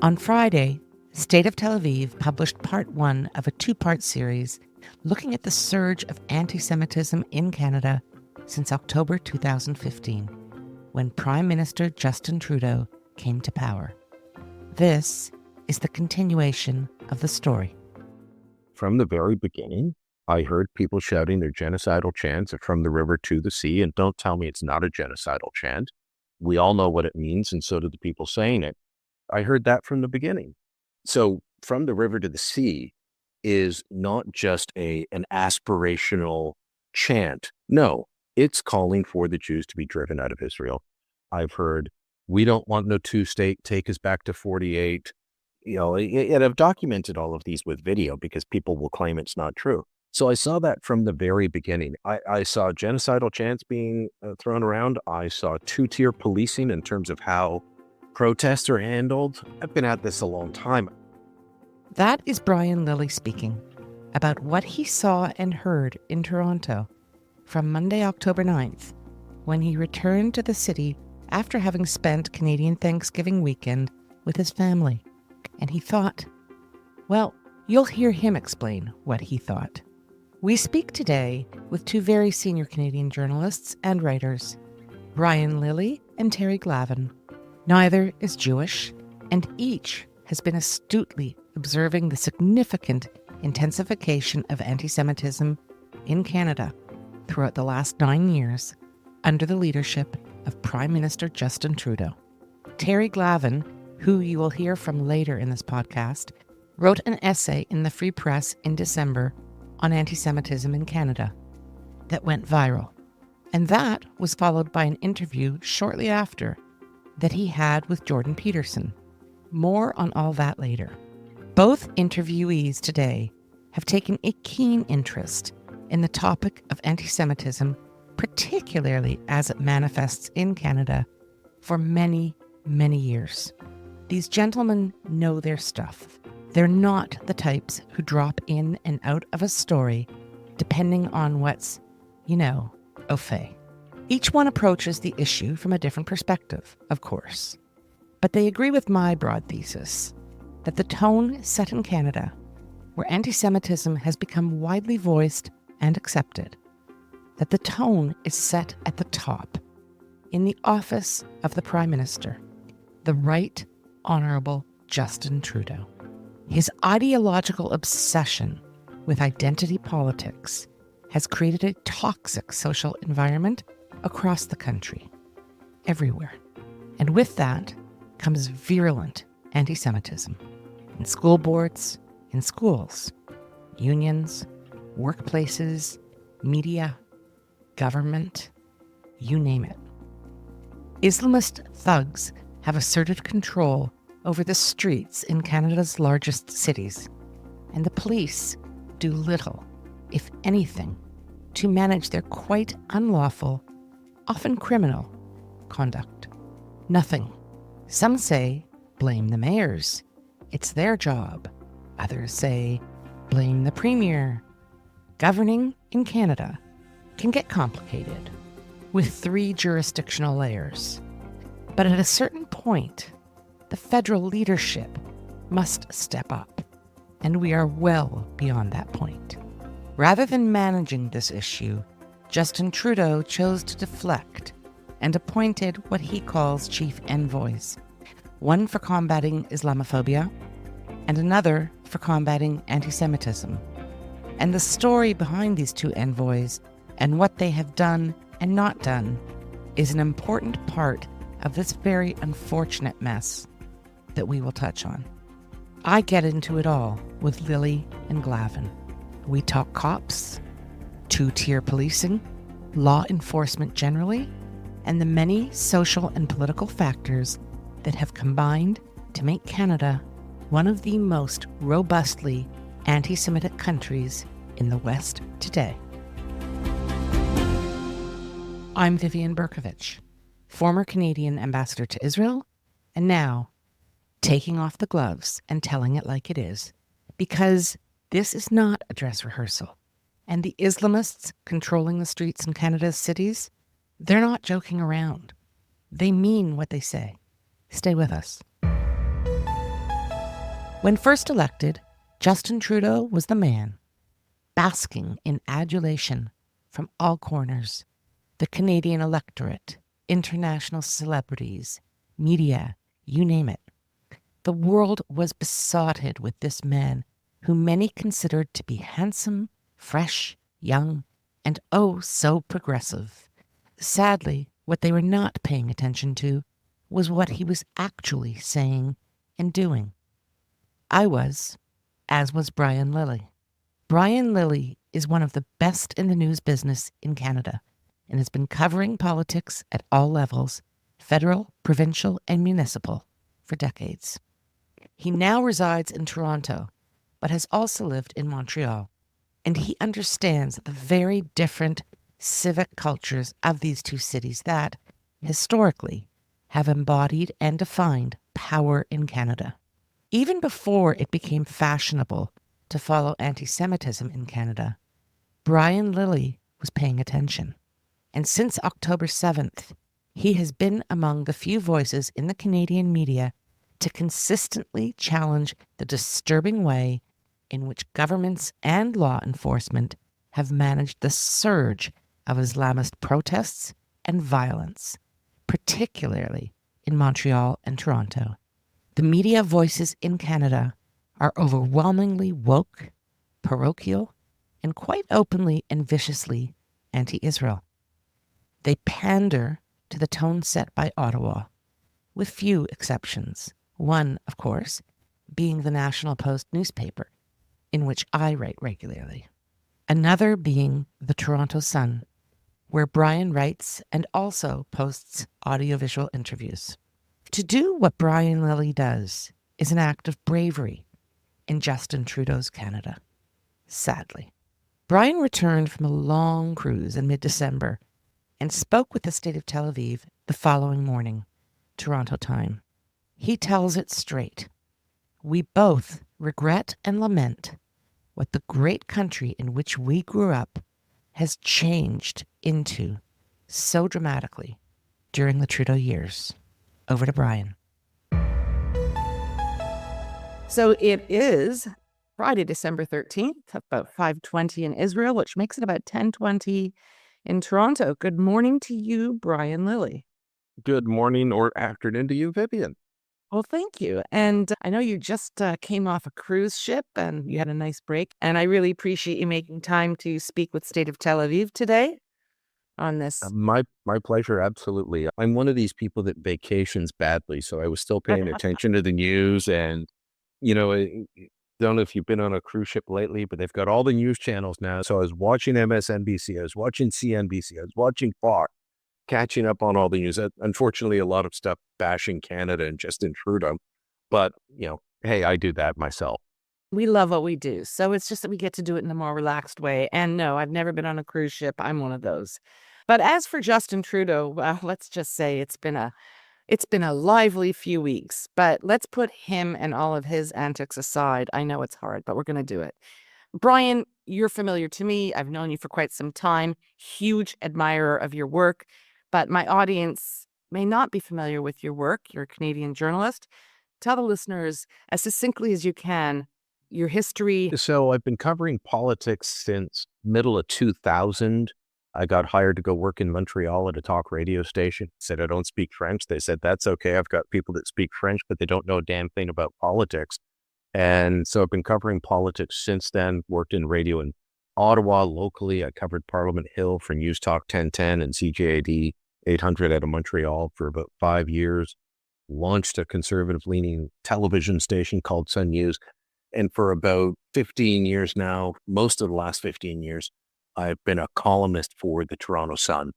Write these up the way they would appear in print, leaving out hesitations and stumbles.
On Friday, State of Tel Aviv published part one of a two-part series looking at the surge of anti-Semitism in Canada since October 2015, when Prime Minister Justin Trudeau came to power. This is the continuation of the story. From the very beginning, I heard people shouting their genocidal chants from the river to the sea, and don't tell me it's not a genocidal chant. We all know what it means, and so do the people saying it. I heard that from the beginning. So from the river to the sea is not just an aspirational chant. No, it's calling for the Jews to be driven out of Israel. I've heard, we don't want no two-state, take us back to 48. And I've documented all of these with video because people will claim it's not true. So I saw that from the very beginning. I saw genocidal chants being thrown around. I saw two-tier policing in terms of how protests are handled. I've been at this a long time. That is Brian Lilly speaking about what he saw and heard in Toronto from Monday, October 9th, when he returned to the city after having spent Canadian Thanksgiving weekend with his family. And he thought, well, you'll hear him explain what he thought. We speak today with two very senior Canadian journalists and writers, Brian Lilly and Terry Glavin. Neither is Jewish, and each has been astutely observing the significant intensification of anti-Semitism in Canada throughout the last 9 years under the leadership of Prime Minister Justin Trudeau. Terry Glavin, who you will hear from later in this podcast, wrote an essay in the Free Press in December on anti-Semitism in Canada that went viral. And that was followed by an interview shortly after that he had with Jordan Peterson. More on all that later. Both interviewees today have taken a keen interest in the topic of anti-Semitism, particularly as it manifests in Canada, for many, many years. These gentlemen know their stuff. They're not the types who drop in and out of a story depending on what's, au fait. Each one approaches the issue from a different perspective, of course. But they agree with my broad thesis that the tone set in Canada, where anti-Semitism has become widely voiced and accepted, that the tone is set at the top, in the office of the Prime Minister, the Right Honourable Justin Trudeau. His ideological obsession with identity politics has created a toxic social environment across the country, everywhere. And with that comes virulent anti-Semitism in school boards, in schools, unions, workplaces, media, government, you name it. Islamist thugs have asserted control over the streets in Canada's largest cities, and the police do little, if anything, to manage their quite unlawful, often criminal, conduct. Nothing. Some say, blame the mayors. It's their job. Others say, blame the Premier. Governing in Canada can get complicated, with 3 jurisdictional layers. But at a certain point, the federal leadership must step up, and we are well beyond that point. Rather than managing this issue, Justin Trudeau chose to deflect and appointed what he calls chief envoys, one for combating Islamophobia and another for combating anti-Semitism. And the story behind these 2 envoys and what they have done and not done is an important part of this very unfortunate mess that we will touch on. I get into it all with Lilly and Glavin. We talk cops, 2-tier policing, law enforcement generally, and the many social and political factors that have combined to make Canada one of the most robustly anti-Semitic countries in the West today. I'm Vivian Berkovich, former Canadian ambassador to Israel, and now taking off the gloves and telling it like it is, because this is not a dress rehearsal. And the Islamists controlling the streets in Canada's cities, they're not joking around. They mean what they say. Stay with us. When first elected, Justin Trudeau was the man, basking in adulation from all corners: the Canadian electorate, international celebrities, media, you name it. The world was besotted with this man, who many considered to be handsome, fresh, young, and oh so progressive. Sadly, what they were not paying attention to was what he was actually saying and doing. I was, as was Brian Lilly. Brian Lilly is one of the best in the news business in Canada and has been covering politics at all levels, federal, provincial, and municipal, for decades. He now resides in Toronto, but has also lived in Montreal, and he understands the very different civic cultures of these two cities that, historically, have embodied and defined power in Canada. Even before it became fashionable to follow antisemitism in Canada, Brian Lilly was paying attention. And since October 7th, he has been among the few voices in the Canadian media to consistently challenge the disturbing way in which governments and law enforcement have managed the surge of Islamist protests and violence, particularly in Montreal and Toronto. The media voices in Canada are overwhelmingly woke, parochial, and quite openly and viciously anti-Israel. They pander to the tone set by Ottawa, with few exceptions. One, of course, being the National Post newspaper, in which I write regularly. Another being the Toronto Sun, where Brian writes and also posts audiovisual interviews. To do what Brian Lilly does is an act of bravery in Justin Trudeau's Canada, sadly. Brian returned from a long cruise in mid-December and spoke with the State of Tel Aviv the following morning, Toronto time. He tells it straight. We both regret and lament what the great country in which we grew up has changed into so dramatically during the Trudeau years. Over to Brian. So it is Friday, December 13th, about 5:20 in Israel, which makes it about 10:20 in Toronto. Good morning to you, Brian Lilly. Good morning or afternoon to you, Vivian. Well, thank you. And I know you just came off a cruise ship and you had a nice break. And I really appreciate you making time to speak with State of Tel Aviv today on this. My pleasure, absolutely. I'm one of these people that vacations badly, so I was still paying attention to the news. And, I don't know if you've been on a cruise ship lately, but they've got all the news channels now. So I was watching MSNBC, I was watching CNBC, I was watching Fox, catching up on all the news. Unfortunately, a lot of stuff bashing Canada and Justin Trudeau. But, hey, I do that myself. We love what we do. So it's just that we get to do it in a more relaxed way. And no, I've never been on a cruise ship. I'm one of those. But as for Justin Trudeau, well, let's just say it's been a lively few weeks. But let's put him and all of his antics aside. I know it's hard, but we're going to do it. Brian, you're familiar to me. I've known you for quite some time. Huge admirer of your work. But my audience may not be familiar with your work. You're a Canadian journalist. Tell the listeners as succinctly as you can your history. So I've been covering politics since middle of 2000. I got hired to go work in Montreal at a talk radio station. Said I don't speak French. They said, that's okay. I've got people that speak French, but they don't know a damn thing about politics. And so I've been covering politics since then, worked in radio in Ottawa locally. I covered Parliament Hill for News Talk 1010 and CJAD 800 out of Montreal for about 5 years. Launched a conservative-leaning television station called Sun News. And for about 15 years now, most of the last 15 years, I've been a columnist for the Toronto Sun.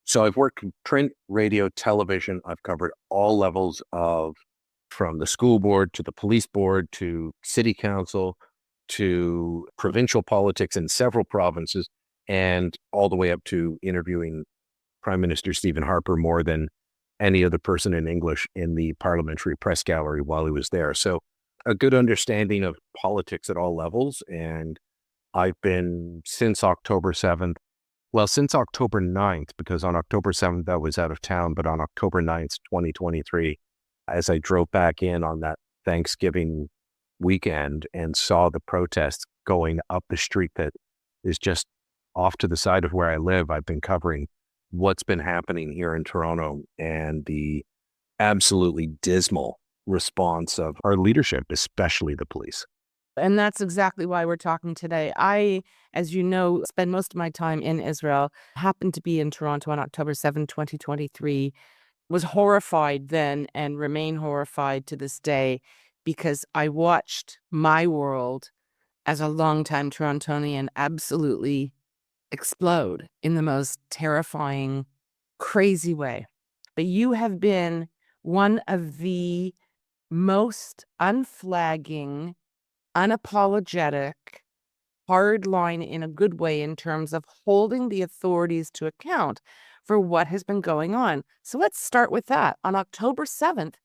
So I've worked in print, radio, television. I've covered all levels from the school board to the police board to city council to provincial politics in several provinces, and all the way up to interviewing Prime Minister Stephen Harper more than any other person in English in the parliamentary press gallery while he was there. So a good understanding of politics at all levels. And I've been since October 7th, since October 9th, because on October 7th, I was out of town, but on October 9th, 2023, as I drove back in on that Thanksgiving weekend and saw the protests going up the street that is just off to the side of where I live. I've been covering what's been happening here in Toronto and the absolutely dismal response of our leadership, especially the police. And that's exactly why we're talking today. I, as you know, spend most of my time in Israel, happened to be in Toronto on October 7th, 2023, was horrified then and remain horrified to this day because I watched my world as a longtime Torontonian absolutely explode in the most terrifying, crazy way. But you have been one of the most unflagging, unapologetic, hard line in a good way in terms of holding the authorities to account for what has been going on. So let's start with that. On October 7th,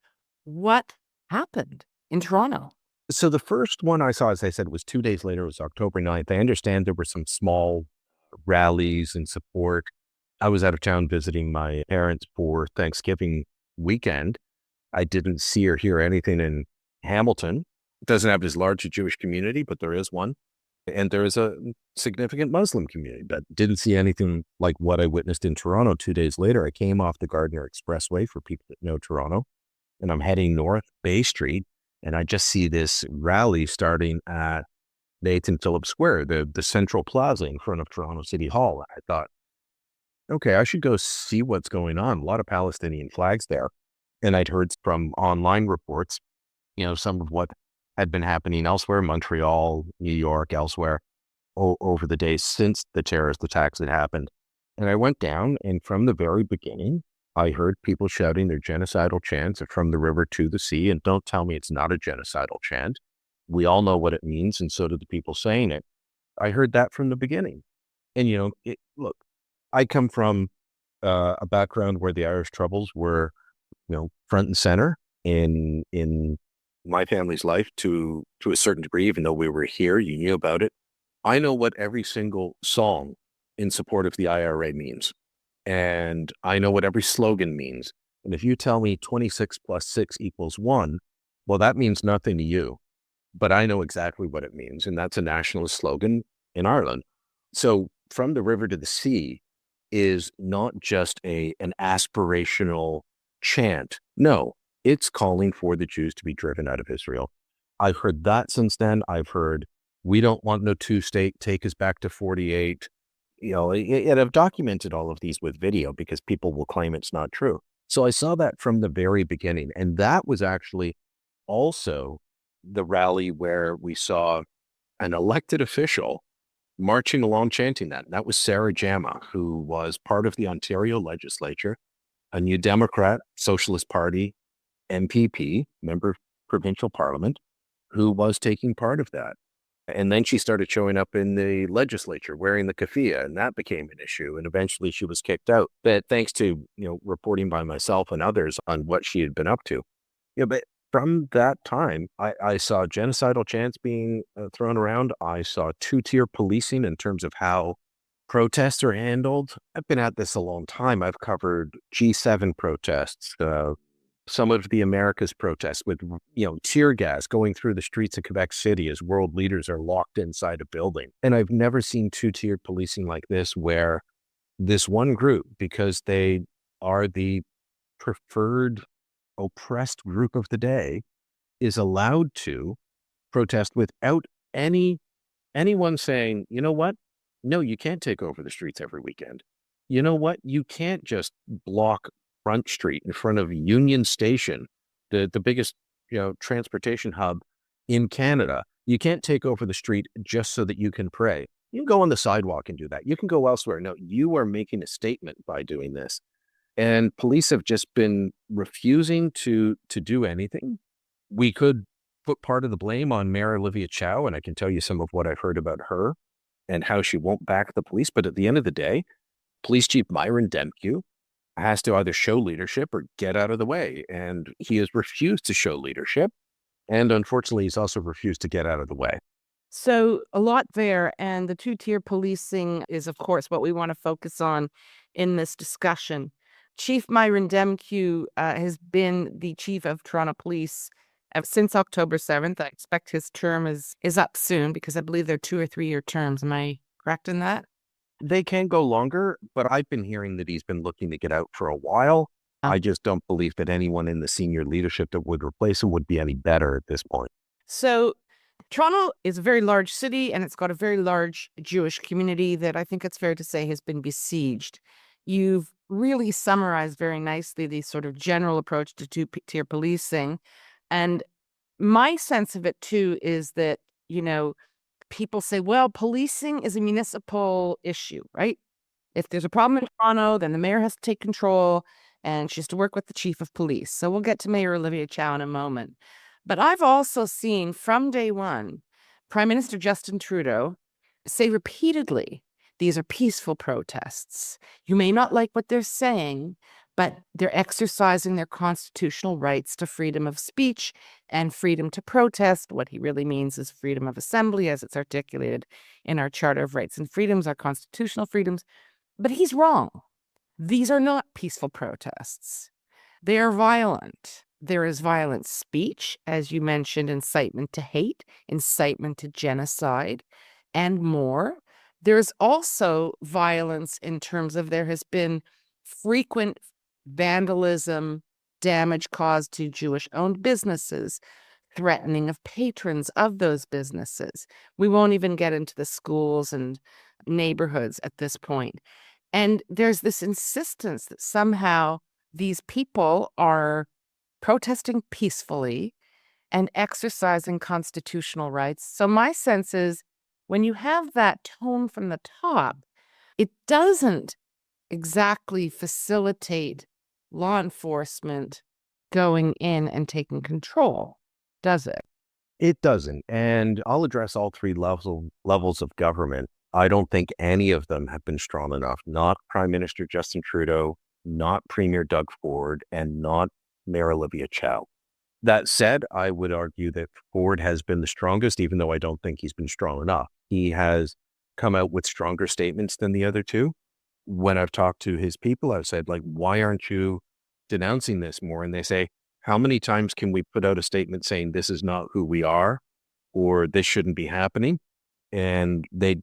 what happened in Toronto? So the first one I saw, as I said, was 2 days later. It was October 9th. I understand there were some small rallies and support. I was out of town visiting my parents for Thanksgiving weekend. I didn't see or hear anything in Hamilton. It doesn't have as large a Jewish community, but there is one. And there is a significant Muslim community, but didn't see anything like what I witnessed in Toronto. 2 days later, I came off the Gardiner Expressway for people that know Toronto, and I'm heading north Bay Street, and I just see this rally starting at Nathan Phillips Square, the central plaza in front of Toronto City Hall. I thought, okay, I should go see what's going on. A lot of Palestinian flags there. And I'd heard from online reports, some of what had been happening elsewhere, Montreal, New York, elsewhere, over the days since the terrorist attacks had happened. And I went down, and from the very beginning, I heard people shouting their genocidal chants from the river to the sea. And don't tell me it's not a genocidal chant. We all know what it means, and so do the people saying it. I heard that from the beginning. And, look, I come from a background where the Irish Troubles were, front and center in my family's life to a certain degree. Even though we were here, you knew about it. I know what every single song in support of the IRA means. And I know what every slogan means. And if you tell me 26 plus 6 equals 1, well, that means nothing to you. But I know exactly what it means. And that's a nationalist slogan in Ireland. So from the river to the sea is not just an aspirational chant. No, it's calling for the Jews to be driven out of Israel. I've heard that since then. I've heard, we don't want no two-state, take us back to 48. And I've documented all of these with video because people will claim it's not true. So I saw that from the very beginning. And that was actually also the rally where we saw an elected official marching along chanting that. And that was Sarah Jama, who was part of the Ontario legislature, a New Democrat, Socialist Party MPP, member of provincial parliament, who was taking part of that. And then she started showing up in the legislature wearing the keffiyeh, and that became an issue. And eventually she was kicked out. But thanks to, reporting by myself and others on what she had been up to. But from that time, I saw genocidal chants being thrown around. I saw two-tier policing in terms of how protests are handled. I've been at this a long time. I've covered G7 protests, some of the Americas protests with, tear gas going through the streets of Quebec City as world leaders are locked inside a building. And I've never seen two-tier policing like this, where this one group, because they are the preferred oppressed group of the day, is allowed to protest without anyone saying, you know what? No, you can't take over the streets every weekend. You know what? You can't just block Front Street in front of Union Station, the biggest, transportation hub in Canada. You can't take over the street just so that you can pray. You can go on the sidewalk and do that. You can go elsewhere. No, you are making a statement by doing this. And police have just been refusing to do anything. We could put part of the blame on Mayor Olivia Chow, and I can tell you some of what I've heard about her and how she won't back the police. But at the end of the day, Police Chief Myron Demke has to either show leadership or get out of the way. And he has refused to show leadership. And unfortunately, he's also refused to get out of the way. So a lot there. And the two-tier policing is, of course, what we want to focus on in this discussion. Chief Myron Demke has been the chief of Toronto Police since October 7th. I expect his term is up soon because I believe they're 2 or 3 year terms. Am I correct in that? They can go longer, but I've been hearing that he's been looking to get out for a while. I just don't believe that anyone in the senior leadership that would replace him would be any better at this point. So Toronto is a very large city, and it's got a very large Jewish community that I think it's fair to say has been besieged. You've really summarized very nicely the sort of general approach to two-tier policing. And my sense of it, too, is that, people say, well, policing is a municipal issue, right? If there's a problem in Toronto, then the mayor has to take control and she has to work with the chief of police. So we'll get to Mayor Olivia Chow in a moment. But I've also seen from day one, Prime Minister Justin Trudeau say repeatedly, these are peaceful protests. You may not like what they're saying, but they're exercising their constitutional rights to freedom of speech and freedom to protest. What he really means is freedom of assembly, as it's articulated in our Charter of Rights and Freedoms, our constitutional freedoms. But he's wrong. These are not peaceful protests. They are violent. There is violent speech, as you mentioned, incitement to hate, incitement to genocide, and more. There's also violence in terms of there has been frequent vandalism, damage caused to Jewish-owned businesses, threatening of patrons of those businesses. We won't even get into the schools and neighborhoods at this point. And there's this insistence that somehow these people are protesting peacefully and exercising constitutional rights. So my sense is when you have that tone from the top, it doesn't exactly facilitate law enforcement going in and taking control, does it? It doesn't. And I'll address all three levels of government. I don't think any of them have been strong enough. Not Prime Minister Justin Trudeau, not Premier Doug Ford, and not Mayor Olivia Chow. That said, I would argue that Ford has been the strongest, even though I don't think he's been strong enough. He has come out with stronger statements than the other two. When I've talked to his people, I've said, why aren't you denouncing this more? And they say, how many times can we put out a statement saying this is not who we are or this shouldn't be happening? And they,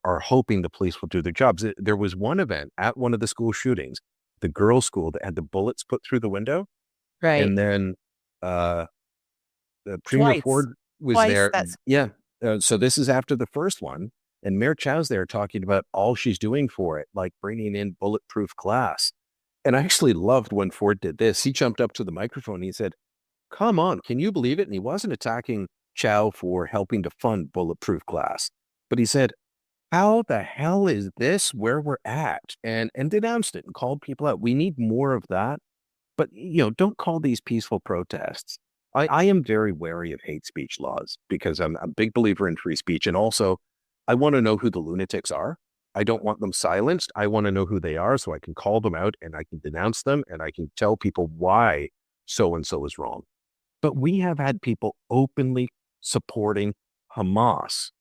are hoping the police will do their jobs. There was one event at one of the school shootings, the girls' school, that had the bullets put through the window. Right. And then the Premier Ford was there. Yeah. So this is after the first one. And Mayor Chow's there talking about all she's doing for it, like bringing in bulletproof glass. And I actually loved when Ford did this. He jumped up to the microphone and he said, come on, can you believe it? And he wasn't attacking Chow for helping to fund bulletproof glass. But he said, how the hell is this where we're at? And denounced it and called people out. We need more of that. But, don't call these peaceful protests. I am very wary of hate speech laws because I'm a big believer in free speech. And also, I want to know who the lunatics are. I don't want them silenced. I want to know who they are so I can call them out and I can denounce them and I can tell people why so-and-so is wrong. But we have had people openly supporting Hamas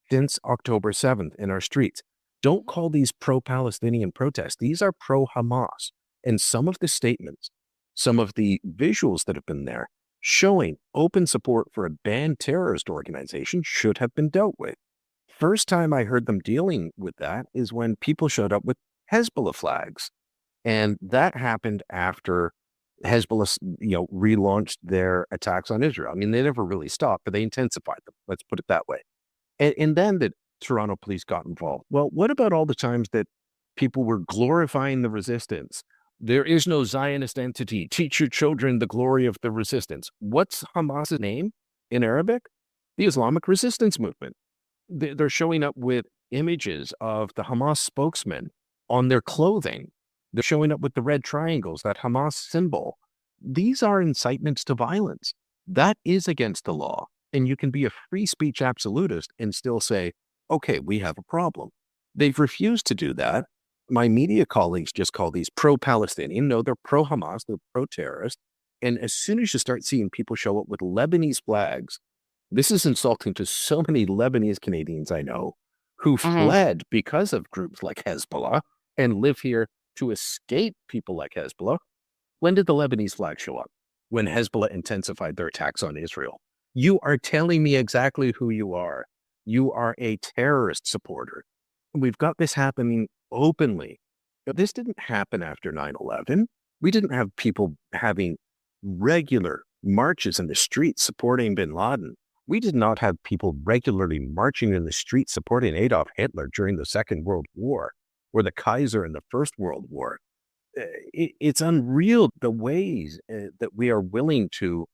since October 7th in our streets. Don't call these pro-Palestinian protests. These are pro-Hamas. And some of the statements, some of the visuals that have been there showing open support for a banned terrorist organization should have been dealt with. First time I heard them dealing with that is when people showed up with Hezbollah flags. And that happened after Hezbollah, relaunched their attacks on Israel. I mean, they never really stopped, but they intensified them. Let's put it that way. And then the Toronto police got involved. Well, what about all the times that people were glorifying the resistance? There is no Zionist entity. Teach your children the glory of the resistance. What's Hamas's name in Arabic? The Islamic Resistance Movement. They're showing up with images of the Hamas spokesman on their clothing. They're showing up with the red triangles, that Hamas symbol. These are incitements to violence. That is against the law. And you can be a free speech absolutist and still say, okay, we have a problem. They've refused to do that. My media colleagues just call these pro-Palestinian. No, they're pro-Hamas, they're pro-terrorist. And as soon as you start seeing people show up with Lebanese flags, this is insulting to so many Lebanese Canadians I know who fled because of groups like Hezbollah and live here to escape people like Hezbollah. When did the Lebanese flag show up? when Hezbollah intensified their attacks on Israel. You are telling me exactly who you are. You are a terrorist supporter. We've got this happening openly. This didn't happen after 9/11. We didn't have people having regular marches in the streets supporting bin Laden. We did not have people regularly marching in the streets supporting Adolf Hitler during the Second World War or the Kaiser in the First World War. It's unreal the ways that we are willing to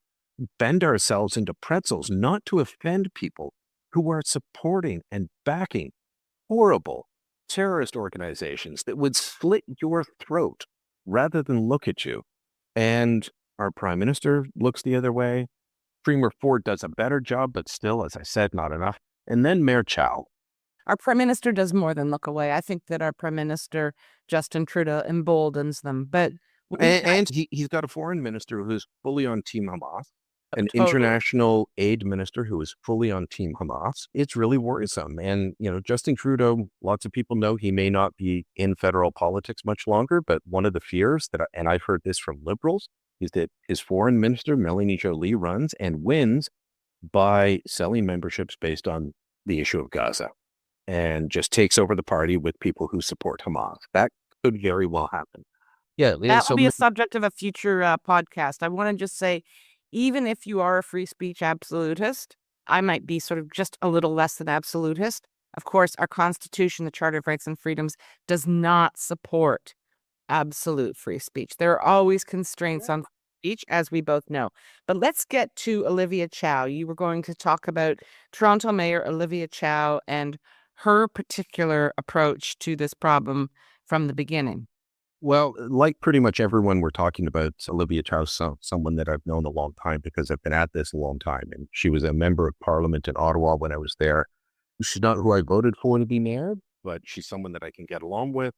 bend ourselves into pretzels, not to offend people who are supporting and backing horrible terrorist organizations that would slit your throat rather than look at you. And our prime minister looks the other way. Premier Ford does a better job, but still, as I said, not enough. And then Mayor Chow. Our prime minister does more than look away. I think that our prime minister, Justin Trudeau, emboldens them. But And he's got a foreign minister who's fully on Team Hamas, an Totally. international aid minister who is fully on Team Hamas. It's really worrisome. And, Justin Trudeau, lots of people know he may not be in federal politics much longer, but one of the fears and I've heard this from liberals, is that his foreign minister, Melanie Joly, runs and wins by selling memberships based on the issue of Gaza and just takes over the party with people who support Hamas. That could very well happen. Yeah. that will be a subject of a future podcast. I want to just say, even if you are a free speech absolutist, I might be sort of just a little less than absolutist. Of course, our Constitution, the Charter of Rights and Freedoms, does not support absolute free speech. There are always constraints on speech, as we both know. But let's get to Olivia Chow. You were going to talk about Toronto Mayor Olivia Chow and her particular approach to this problem from the beginning. Well, like pretty much everyone we're talking about, Olivia Chow, someone that I've known a long time because I've been at this a long time. And she was a member of parliament in Ottawa when I was there. She's not who I voted for to be mayor, but she's someone that I can get along with,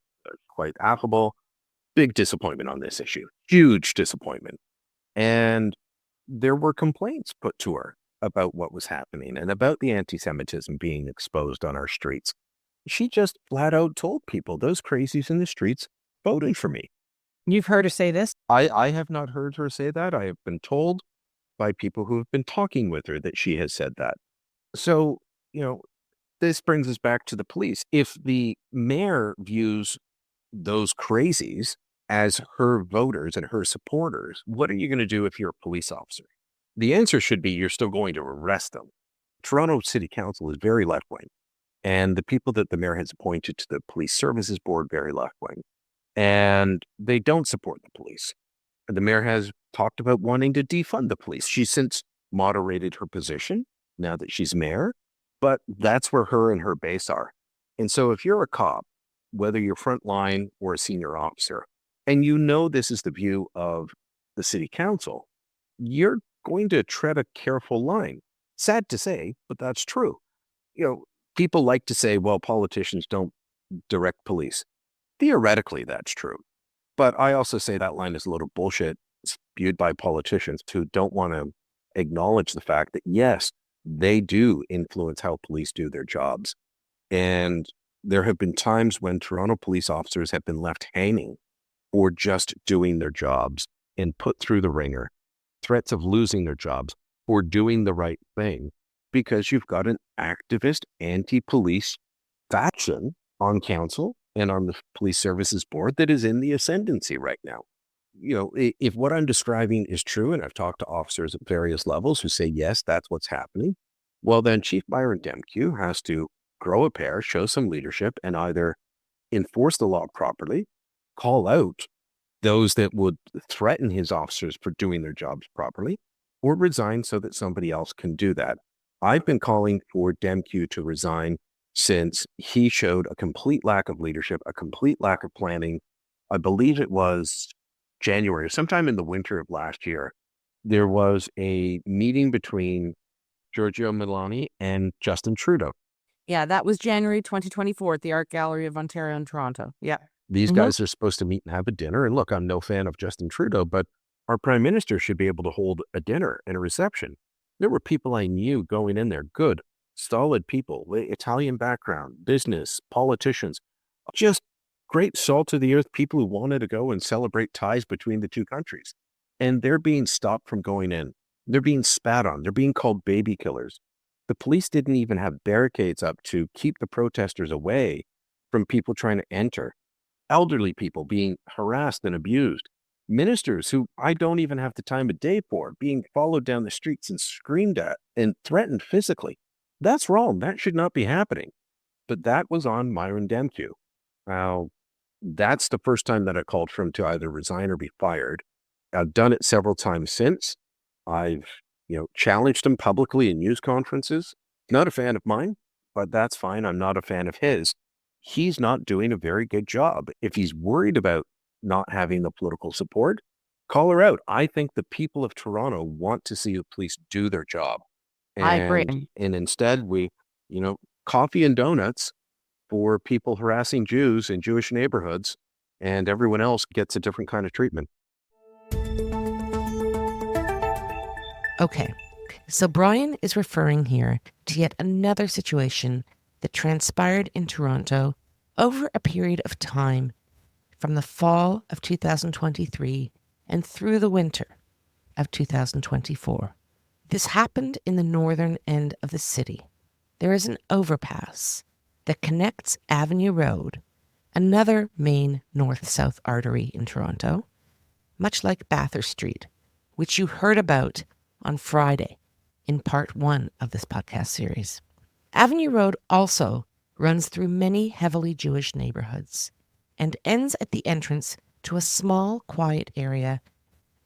quite affable. Big disappointment on this issue, huge disappointment. And there were complaints put to her about what was happening and about the anti-Semitism being exposed on our streets. She just flat out told people, those crazies in the streets voted for me. You've heard her say this? I have not heard her say that. I have been told by people who have been talking with her that she has said that. So, this brings us back to the police. If the mayor views those crazies as her voters and her supporters, what are you going to do if you're a police officer? The answer should be you're still going to arrest them. Toronto City Council is very left-wing, and the people that the mayor has appointed to the Police Services Board, very left-wing, and they don't support the police. The mayor has talked about wanting to defund the police. She's since moderated her position now that she's mayor, but that's where her and her base are. And so if you're a cop, whether you're frontline or a senior officer, and this is the view of the city council, you're going to tread a careful line. Sad to say, but that's true. People like to say, well, politicians don't direct police. Theoretically, that's true. But I also say that line is a little bullshit spewed by politicians who don't want to acknowledge the fact that, yes, they do influence how police do their jobs. And there have been times when Toronto police officers have been left hanging or just doing their jobs and put through the ringer, threats of losing their jobs or doing the right thing because you've got an activist anti-police faction on council and on the Police Services Board that is in the ascendancy right now. If what I'm describing is true, and I've talked to officers at various levels who say, yes, that's what's happening, well, then Chief Byron Demkew has to grow a pair, show some leadership, and either enforce the law properly, call out those that would threaten his officers for doing their jobs properly, or resign so that somebody else can do that. I've been calling for Demkew to resign since he showed a complete lack of leadership, a complete lack of planning. I believe it was January, sometime in the winter of last year, there was a meeting between Giorgio Meloni and Justin Trudeau. Yeah, that was January 2024 at the Art Gallery of Ontario in Toronto. Yeah. These guys are supposed to meet and have a dinner. And look, I'm no fan of Justin Trudeau, but our prime minister should be able to hold a dinner and a reception. There were people I knew going in there, good, solid people, Italian background, business, politicians, just great salt of the earth people who wanted to go and celebrate ties between the two countries. and they're being stopped from going in. They're being spat on. They're being called baby killers. The police didn't even have barricades up to keep the protesters away from people trying to enter. Elderly people being harassed and abused. Ministers who I don't even have the time of day for being followed down the streets and screamed at and threatened physically. That's wrong. That should not be happening. But that was on Myron Demkiw. Now, that's the first time that I called for him to either resign or be fired. I've done it several times since. I've, challenged him publicly in news conferences. Not a fan of mine, but that's fine. I'm not a fan of his. He's not doing a very good job. If he's worried about not having the political support, call her out. I think the people of Toronto want to see the police do their job. I agree. And instead we, coffee and donuts for people harassing Jews in Jewish neighborhoods, and everyone else gets a different kind of treatment. Okay, so Brian is referring here to yet another situation that transpired in Toronto over a period of time from the fall of 2023 and through the winter of 2024. This happened in the northern end of the city. There is an overpass that connects Avenue Road, another main north-south artery in Toronto, much like Bathurst Street, which you heard about on Friday in part 1 of this podcast series. Avenue Road also runs through many heavily Jewish neighborhoods and ends at the entrance to a small, quiet area.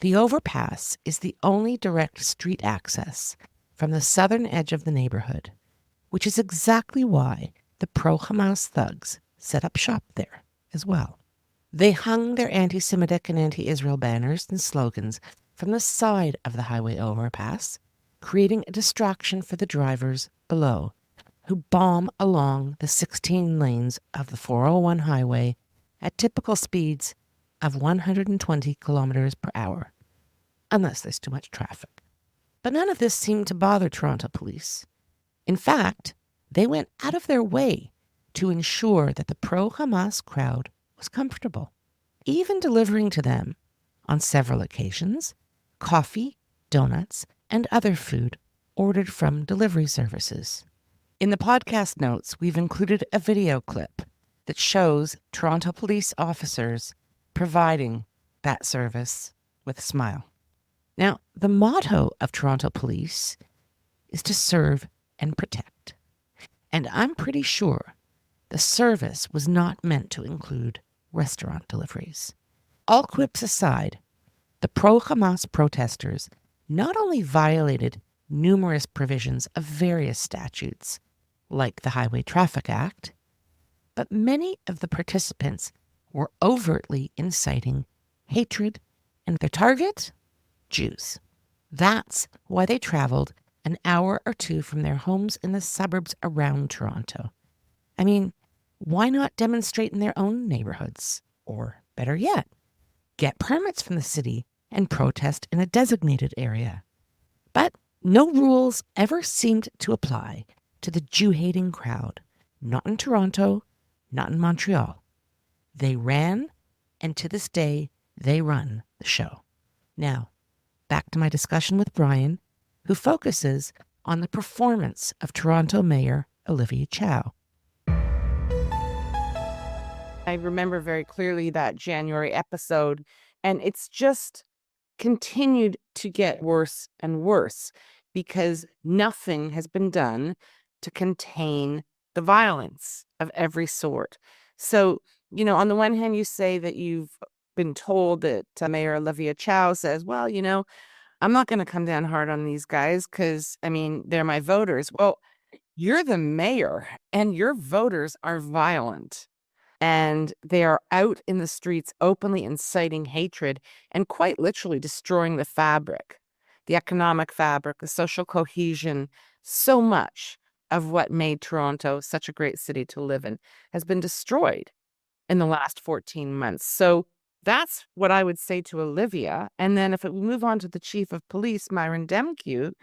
The overpass is the only direct street access from the southern edge of the neighborhood, which is exactly why the pro-Hamas thugs set up shop there as well. They hung their anti-Semitic and anti-Israel banners and slogans from the side of the highway overpass, creating a distraction for the drivers below, who bomb along the 16 lanes of the 401 highway at typical speeds of 120 kilometers per hour, unless there's too much traffic. But none of this seemed to bother Toronto police. In fact, they went out of their way to ensure that the pro-Hamas crowd was comfortable, even delivering to them, on several occasions, coffee, donuts, and other food ordered from delivery services. In the podcast notes, we've included a video clip that shows Toronto police officers providing that service with a smile. Now, the motto of Toronto police is to serve and protect. And I'm pretty sure the service was not meant to include restaurant deliveries. All quips aside, the pro-Hamas protesters not only violated numerous provisions of various statutes, like the Highway Traffic Act, but many of the participants were overtly inciting hatred, and their target? Jews. That's why they traveled an hour or two from their homes in the suburbs around Toronto. I mean, why not demonstrate in their own neighborhoods? Or, better yet, get permits from the city and protest in a designated area. But no rules ever seemed to apply to the Jew-hating crowd, not in Toronto, not in Montreal. They ran, and to this day, they run the show. Now, back to my discussion with Brian, who focuses on the performance of Toronto Mayor Olivia Chow. I remember very clearly that January episode, and it's just continued to get worse and worse because nothing has been done to contain the violence of every sort. So, on the one hand, you say that you've been told that Mayor Olivia Chow says, well, I'm not going to come down hard on these guys because, they're my voters. Well, you're the mayor and your voters are violent. And they are out in the streets openly inciting hatred and quite literally destroying the fabric, the economic fabric, the social cohesion. So much of what made Toronto such a great city to live in has been destroyed in the last 14 months. So that's what I would say to Olivia. And then if we move on to the chief of police, Myron Demkiw,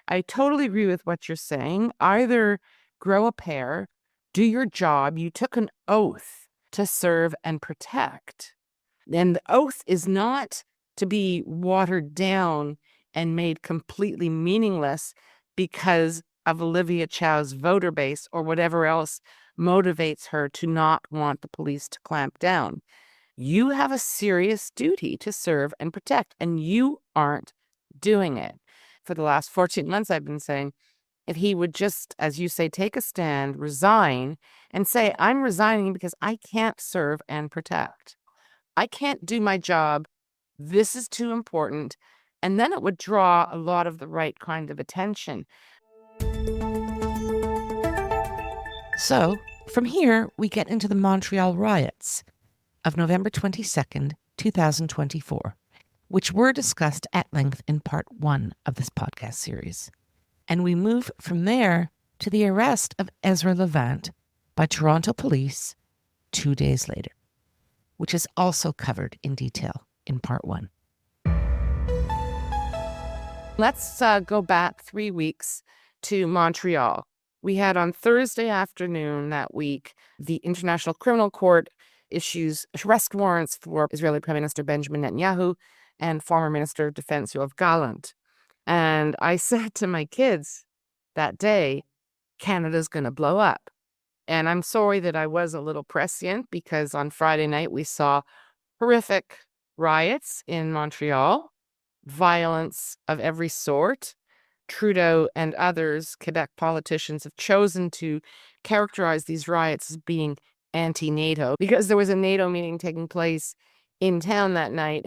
I totally agree with what you're saying. Either grow a pair, do your job. You took an oath to serve and protect. And the oath is not to be watered down and made completely meaningless because of Olivia Chow's voter base or whatever else motivates her to not want the police to clamp down. You have a serious duty to serve and protect, and you aren't doing it. For the last 14 months, I've been saying, if he would just, as you say, take a stand, resign, and say, I'm resigning because I can't serve and protect. I can't do my job. This is too important. And then it would draw a lot of the right kind of attention. So, from here, we get into the Montreal riots of November 22nd, 2024, which were discussed at length in part 1 of this podcast series. And we move from there to the arrest of Ezra Levant by Toronto police 2 days later, which is also covered in detail in part 1. Let's go back 3 weeks to Montreal. We had on Thursday afternoon that week, the International Criminal Court issues arrest warrants for Israeli Prime Minister Benjamin Netanyahu and former Minister of Defense Yoav Gallant. And I said to my kids that day, Canada's going to blow up. And I'm sorry that I was a little prescient, because on Friday night we saw horrific riots in Montreal, violence of every sort. Trudeau and others, Quebec politicians, have chosen to characterize these riots as being anti-NATO because there was a NATO meeting taking place in town that night,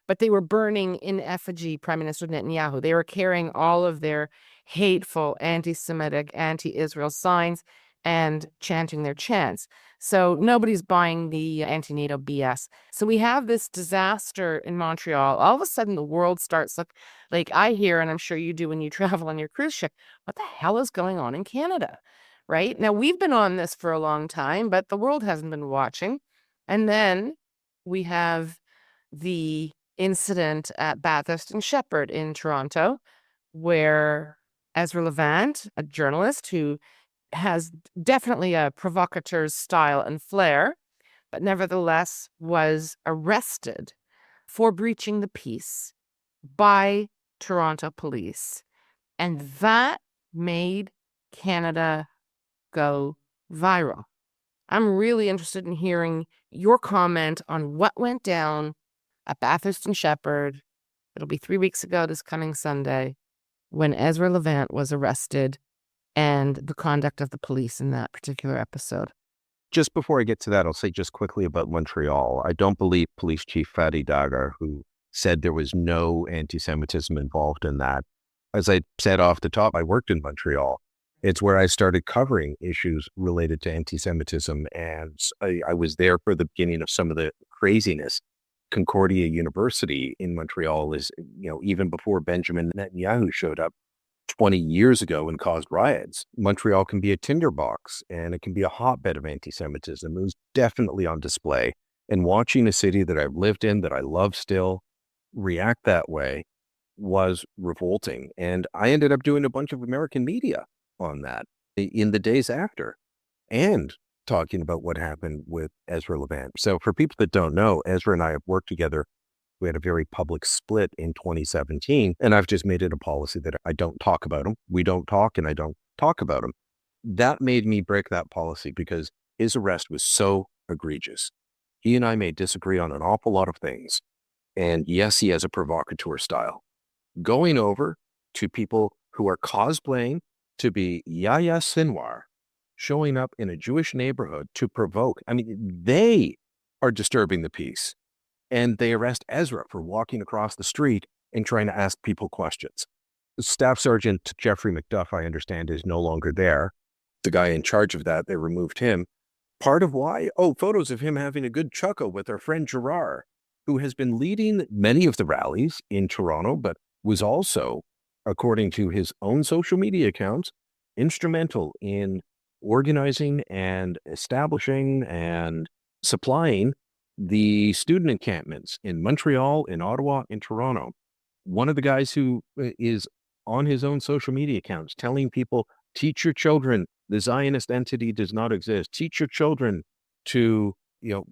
but they were burning in effigy Prime Minister Netanyahu. They were carrying all of their hateful, anti-Semitic, anti-Israel signs and chanting their chants. So nobody's buying the anti-NATO BS. So we have this disaster in Montreal. All of a sudden, the world starts like I hear, and I'm sure you do when you travel on your cruise ship, what the hell is going on in Canada, right? Now, we've been on this for a long time, but the world hasn't been watching. And then we have the incident at Bathurst and Shepherd in Toronto, where Ezra Levant, a journalist who has definitely a provocateur's style and flair, but nevertheless was arrested for breaching the peace by Toronto police. And that made Canada go viral. I'm really interested in hearing your comment on what went down at Bathurst and Shepherd. It'll be 3 weeks ago this coming Sunday when Ezra Levant was arrested, and the conduct of the police in that particular episode. Just before I get to that, I'll say just quickly about Montreal. I don't believe Police Chief Fadi Dagar, who said there was no anti-Semitism involved in that. As I said off the top, I worked in Montreal. It's where I started covering issues related to anti-Semitism, and I was there for the beginning of some of the craziness. Concordia University in Montreal is, even before Benjamin Netanyahu showed up 20 years ago and caused riots, Montreal can be a tinderbox and it can be a hotbed of anti-Semitism. It was definitely on display. And watching a city that I've lived in, that I love still, react that way was revolting. And I ended up doing a bunch of American media on that in the days after and talking about what happened with Ezra Levant. So for people that don't know, Ezra and I have worked together. We had a very public split in 2017, and I've just made it a policy that I don't talk about him. We don't talk, and I don't talk about him. That made me break that policy because his arrest was so egregious. He and I may disagree on an awful lot of things. And yes, he has a provocateur style. Going over to people who are cosplaying to be Yahya Sinwar, showing up in a Jewish neighborhood to provoke. I mean, they are disturbing the peace. And they arrest Ezra for walking across the street and trying to ask people questions. Staff Sergeant Jeffrey McDuff, I understand, is no longer there. The guy in charge of that, they removed him. Part of why? Photos of him having a good chuckle with our friend Gerard, who has been leading many of the rallies in Toronto, but was also, according to his own social media accounts, instrumental in organizing and establishing and supplying the student encampments in Montreal, in Ottawa, in Toronto. One of the guys who is on his own social media accounts telling people, teach your children the Zionist entity does not exist. Teach your children to,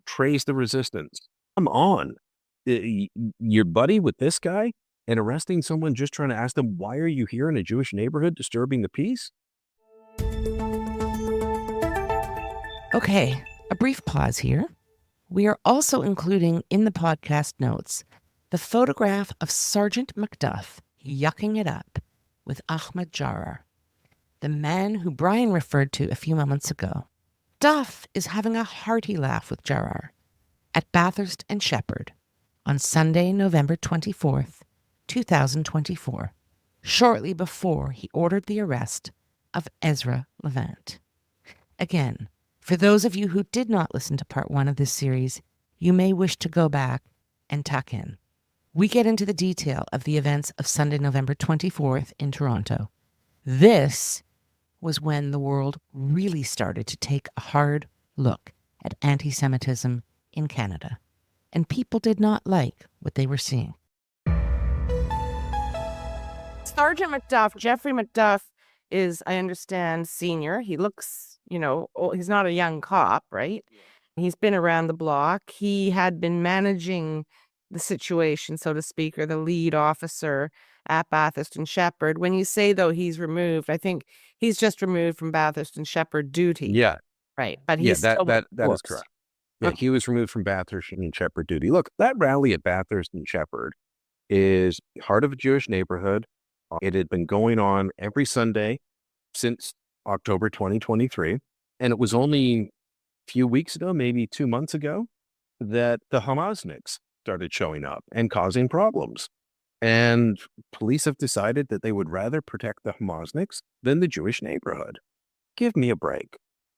trace the resistance. Come on. Your buddy with this guy and arresting someone just trying to ask them, why are you here in a Jewish neighborhood disturbing the peace? Okay, a brief pause here. We are also including in the podcast notes the photograph of Sergeant Macduff yucking it up with Ahmed Jarrar, the man who Brian referred to a few moments ago. Duff is having a hearty laugh with Jarrar at Bathurst and Shepherd on Sunday, November 24th, 2024, shortly before he ordered the arrest of Ezra Levant. Again, for those of you who did not listen to part 1 of this series, you may wish to go back and tuck in. We get into the detail of the events of Sunday, November 24th in Toronto. This was when the world really started to take a hard look at anti-Semitism in Canada, and people did not like what they were seeing. Sergeant Macduff, Jeffrey Macduff, is, I understand, senior. He looks, he's not a young cop, right? He's been around the block. He had been managing the situation, so to speak, or the lead officer at Bathurst and Shepherd. When you say, though, he's removed, I think he's just removed from Bathurst and Shepherd duty. Yeah. Right. But Yeah, he's still that is correct. Yeah, he was removed from Bathurst and Shepherd duty. Look, that rally at Bathurst and Shepherd is heart of a Jewish neighborhood. It had been going on every Sunday since October 2023. And it was only a few weeks ago, maybe 2 months ago, that the Hamasniks started showing up and causing problems. And police have decided that they would rather protect the Hamasniks than the Jewish neighborhood. Give me a break.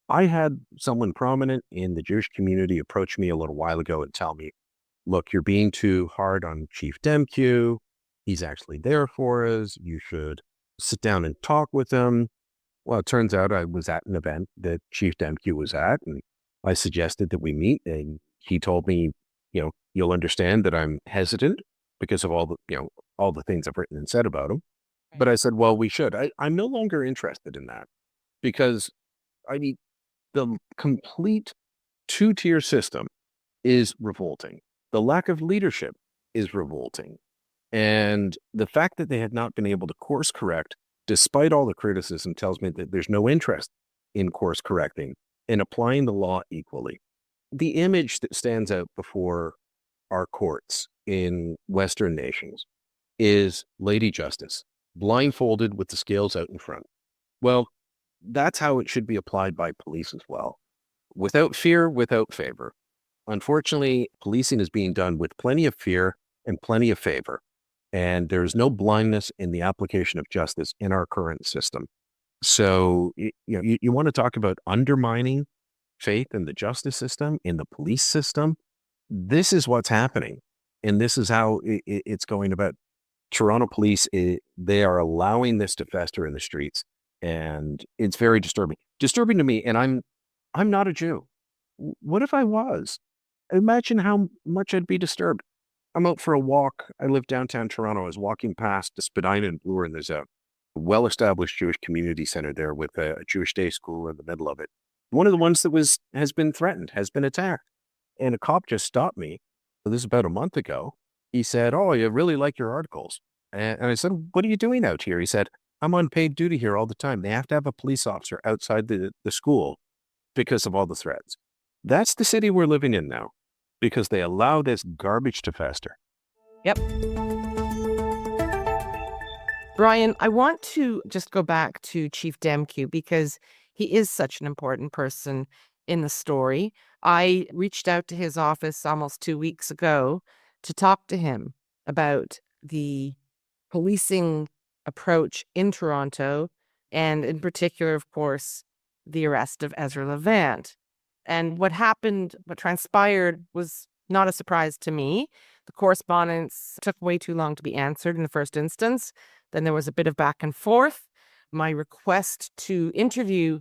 I had someone prominent in the Jewish community approach me a little while ago and tell me, look, you're being too hard on Chief Demke. He's actually there for us. You should sit down and talk with him. Well, it turns out I was at an event that Chief Demke was at, and I suggested that we meet, and he told me, you'll understand that I'm hesitant because of all the things I've written and said about him. Right. But I said, well, we should. I'm no longer interested in that because, the complete two-tier system is revolting. The lack of leadership is revolting. And the fact that they had not been able to course correct, despite all the criticism, tells me that there's no interest in course correcting and applying the law equally. The image that stands out before our courts in Western nations is Lady Justice, blindfolded with the scales out in front. Well, that's how it should be applied by police as well. Without fear, without favor. Unfortunately, policing is being done with plenty of fear and plenty of favor. And there's no blindness in the application of justice in our current system. So, you want to talk about undermining faith in the justice system, in the police system. This is what's happening. And this is how it's going about. Toronto police, they are allowing this to fester in the streets. And it's very disturbing. Disturbing to me. And I'm not a Jew. What if I was? Imagine how much I'd be disturbed. I'm out for a walk. I live downtown Toronto. I was walking past Spadina and Bloor, and there's a well-established Jewish community center there with a Jewish day school in the middle of it. One of the ones that has been threatened, has been attacked. And a cop just stopped me. This is about a month ago. He said, oh, I really like your articles. And I said, what are you doing out here? He said, I'm on paid duty here all the time. They have to have a police officer outside the school because of all the threats. That's the city we're living in now, because they allow this garbage to fester. Yep. Brian, I want to just go back to Chief Demke because he is such an important person in the story. I reached out to his office almost 2 weeks ago to talk to him about the policing approach in Toronto, and in particular, of course, the arrest of Ezra Levant. And what transpired was not a surprise to me. The correspondence took way too long to be answered in the first instance. Then there was a bit of back and forth. My request to interview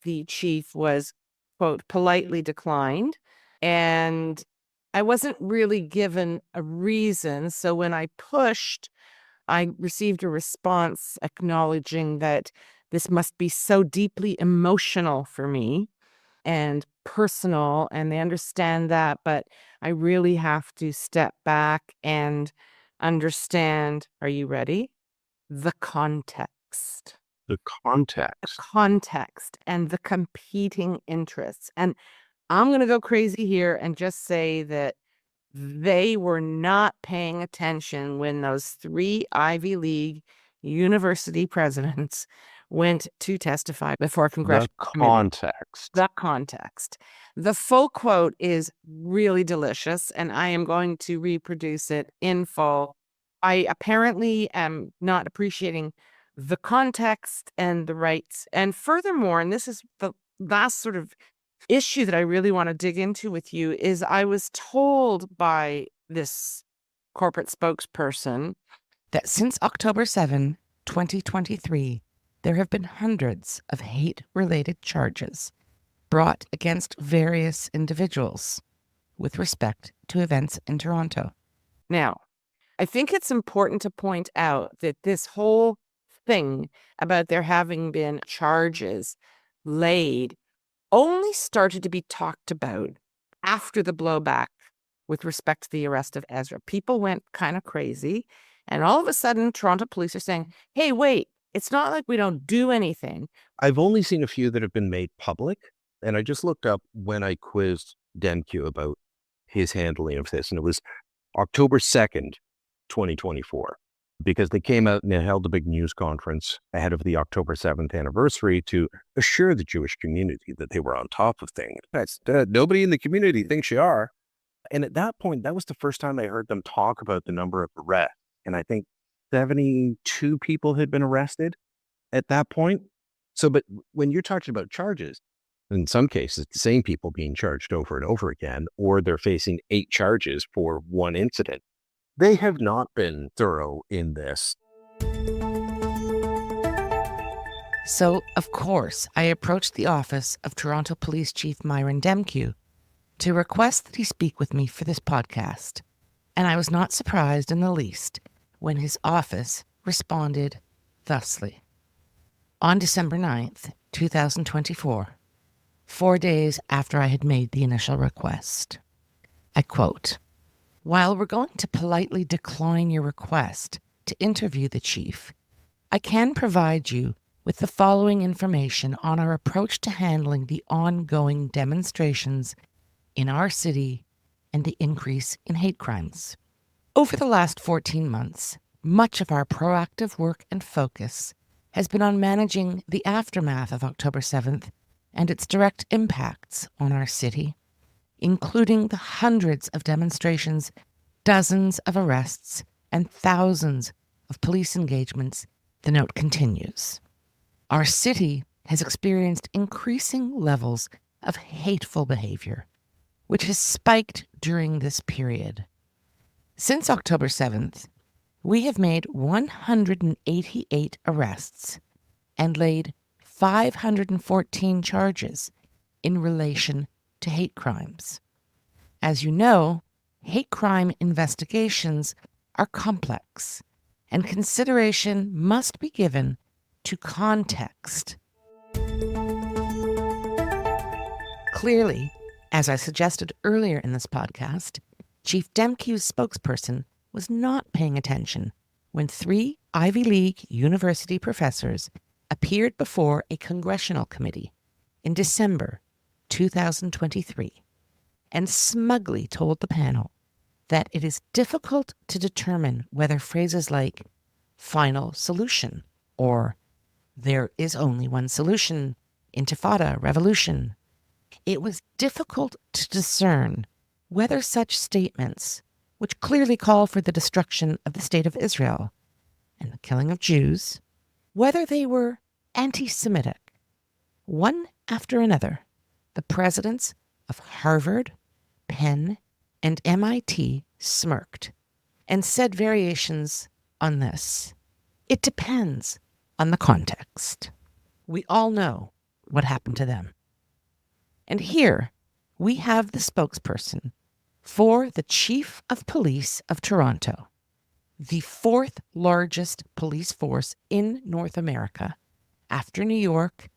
the chief was, quote, politely declined. And I wasn't really given a reason. So when I pushed, I received a response acknowledging that this must be so deeply emotional for me and personal, and they understand that, but I really have to step back and understand, are you ready? The context. The The context. context and the competing interests. And I'm going to go crazy here and just say that they were not paying attention when those 3 Ivy League university presidents went to testify before a The congressional committee. context. The context. The full quote is really delicious, and I am going to reproduce it in full. I apparently am not appreciating the context and the rights. And furthermore, and this is the last sort of issue that I really want to dig into with you, is I was told by this corporate spokesperson That since October 7, 2023, there have been hundreds of hate-related charges brought against various individuals with respect to events in Toronto. Now, I think it's important to point out that this whole thing about there having been charges laid only started to be talked about after the blowback with respect to the arrest of Ezra. People went kind of crazy, and all of a sudden, Toronto police are saying, hey, wait, it's not like we don't do anything. I've only seen a few that have been made public, and I just looked up when I quizzed Denku about his handling of this, and it was October 2nd, 2024, because they came out and they held a big news conference ahead of the October 7th anniversary to assure the Jewish community that they were on top of things. Nobody in the community thinks you are. And at that point, that was the first time I heard them talk about the number of arrests. And I think 72 people had been arrested at that point. So, but when you're talking about charges, in some cases, the same people being charged over and over again, or they're facing 8 charges for one incident. They have not been thorough in this. So, of course, I approached the office of Toronto Police Chief Myron Demkew to request that he speak with me for this podcast, and I was not surprised in the least when his office responded thusly. On December 9th, 2024, 4 days after I had made the initial request, I quote, "While we're going to politely decline your request to interview the chief, I can provide you with the following information on our approach to handling the ongoing demonstrations in our city and the increase in hate crimes. Over the last 14 months, much of our proactive work and focus has been on managing the aftermath of October 7th and its direct impacts on our city, including the hundreds of demonstrations, dozens of arrests, and thousands of police engagements," the note continues. "Our city has experienced increasing levels of hateful behavior, which has spiked during this period. Since October 7th, we have made 188 arrests and laid 514 charges in relation to hate crimes. As you know, hate crime investigations are complex, and consideration must be given to context. Clearly, as I suggested earlier in this podcast, Chief Demkew's spokesperson was not paying attention when 3 Ivy League university professors appeared before a congressional committee in December 2023 and smugly told the panel that it is difficult to determine whether phrases like final solution or there is only one solution, intifada, revolution. It was difficult to discern whether such statements, which clearly call for the destruction of the state of Israel and the killing of Jews, whether they were anti-Semitic. One after another, the presidents of Harvard, Penn, and MIT smirked and said variations on this. It depends on the context. We all know what happened to them. And here we have the spokesperson for the Chief of Police of Toronto, the 4th largest police force in North America after New York,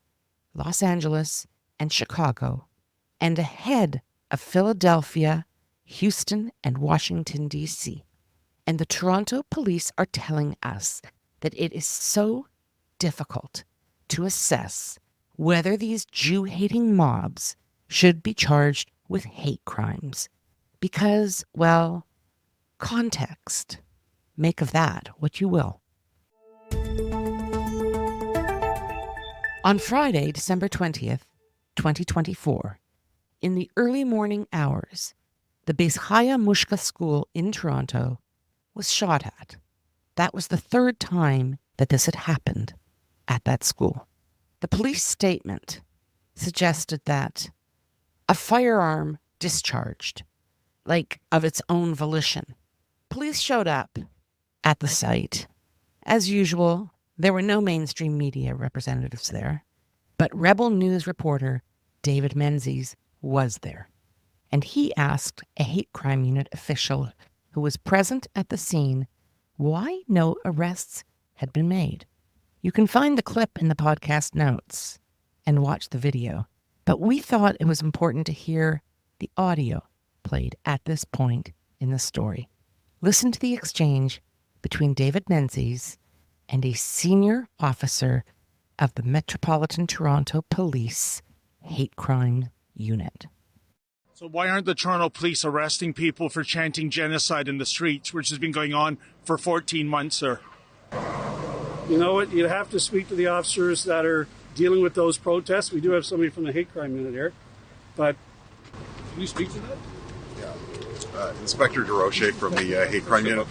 Los Angeles, and Chicago, and ahead of Philadelphia, Houston, and Washington, D.C. And the Toronto police are telling us that it is so difficult to assess whether these Jew-hating mobs should be charged with hate crimes because, well, context. Make of that what you will. On Friday, December 20th, 2024, in the early morning hours, the Bezchaya Mushka School in Toronto was shot at. That was the third time that this had happened at that school. The police statement suggested that a firearm discharged, like of its own volition. Police showed up at the site. As usual, there were no mainstream media representatives there, but Rebel News reporter David Menzies was there. And he asked a hate crime unit official who was present at the scene why no arrests had been made. You can find the clip in the podcast notes and watch the video, but we thought it was important to hear the audio played at this point in the story. Listen to the exchange between David Menzies and a senior officer of the Metropolitan Toronto Police Hate Crime Unit. So why aren't the Toronto police arresting people for chanting genocide in the streets, which has been going on for 14 months, sir? You know what? You have to speak to the officers that are dealing with those protests. We do have somebody from the hate crime unit here, but Can you speak to that? Inspector DeRoche from the hate crime unit.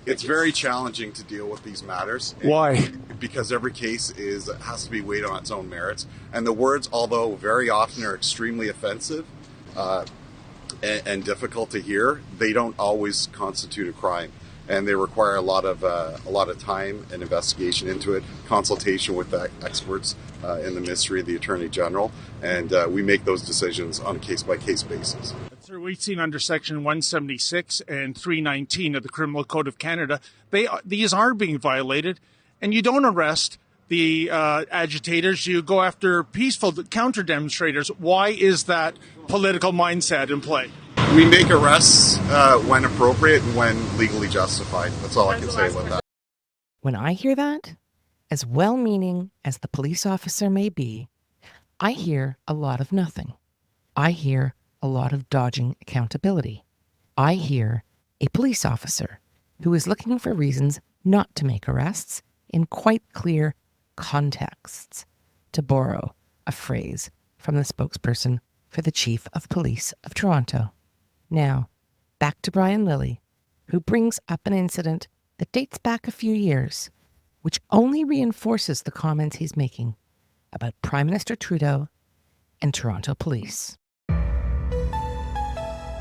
It's very challenging to deal with these matters. Why? Because every case has to be weighed on its own merits, and the words, although very often are extremely offensive and difficult to hear, they don't always constitute a crime, and they require a lot of time and investigation into it, consultation with the experts in the Ministry of the Attorney General, and we make those decisions on a case-by-case basis. Sir, we've seen under Section 176 and 319 of the Criminal Code of Canada, these are being violated, and you don't arrest the agitators, you go after peaceful counter-demonstrators. Why is that political mindset in play? We make arrests when appropriate and when legally justified. That's all I can say about that. When I hear that, as well-meaning as the police officer may be, I hear a lot of nothing. I hear a lot of dodging accountability. I hear a police officer who is looking for reasons not to make arrests in quite clear contexts, to borrow a phrase from the spokesperson for the Chief of Police of Toronto. Now, back to Brian Lilly, who brings up an incident that dates back a few years, which only reinforces the comments he's making about Prime Minister Trudeau and Toronto police.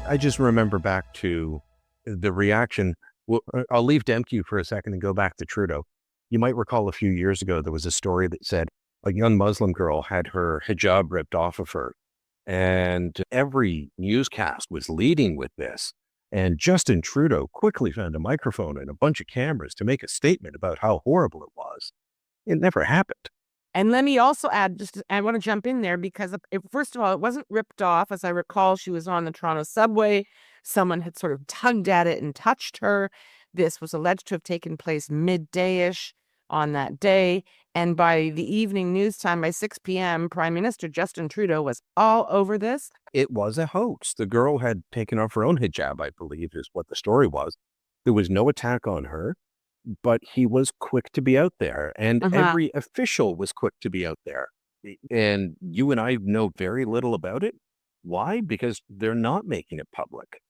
I just remember back to the reaction. Well, I'll leave Demke for a second and go back to Trudeau. You might recall a few years ago, there was a story that said a young Muslim girl had her hijab ripped off of her. And every newscast was leading with this. And Justin Trudeau quickly found a microphone and a bunch of cameras to make a statement about how horrible it was. It never happened. And let me also add, I want to jump in there because, first of all, it wasn't ripped off. As I recall, she was on the Toronto subway. Someone had sort of tugged at it and touched her. This was alleged to have taken place midday-ish on that day. And by the evening news time, by 6 p.m., Prime Minister Justin Trudeau was all over this. It was a hoax. The girl had taken off her own hijab, I believe, is what the story was. There was no attack on her, but he was quick to be out there. And every official was quick to be out there. And you and I know very little about it. Why? Because they're not making it public.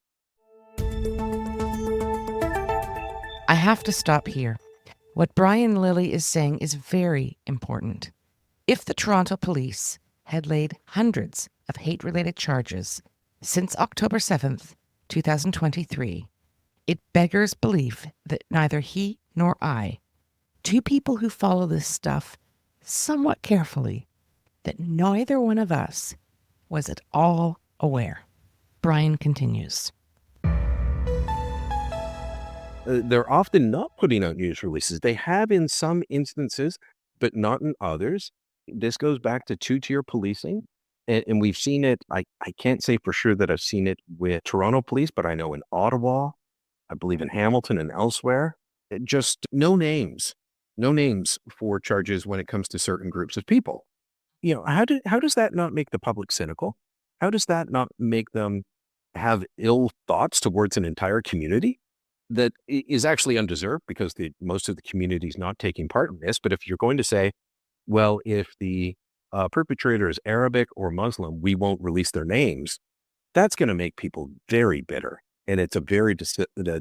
I have to stop here. What Brian Lilly is saying is very important. If the Toronto police had laid hundreds of hate-related charges since October 7th, 2023, it beggars belief that neither he nor I, two people who follow this stuff somewhat carefully, that neither one of us was at all aware. Brian continues. They're often not putting out news releases. They have in some instances, but not in others. This goes back to two-tier policing And we've seen it. I can't say for sure that I've seen it with Toronto police, but I know in Ottawa, I believe in Hamilton and elsewhere, just no names for charges when it comes to certain groups of people. How does that not make the public cynical? How does that not make them have ill thoughts towards an entire community that is actually undeserved because most of the community is not taking part in this? But if you're going to say, well, if the perpetrator is Arabic or Muslim, we won't release their names, that's going to make people very bitter. And it's a very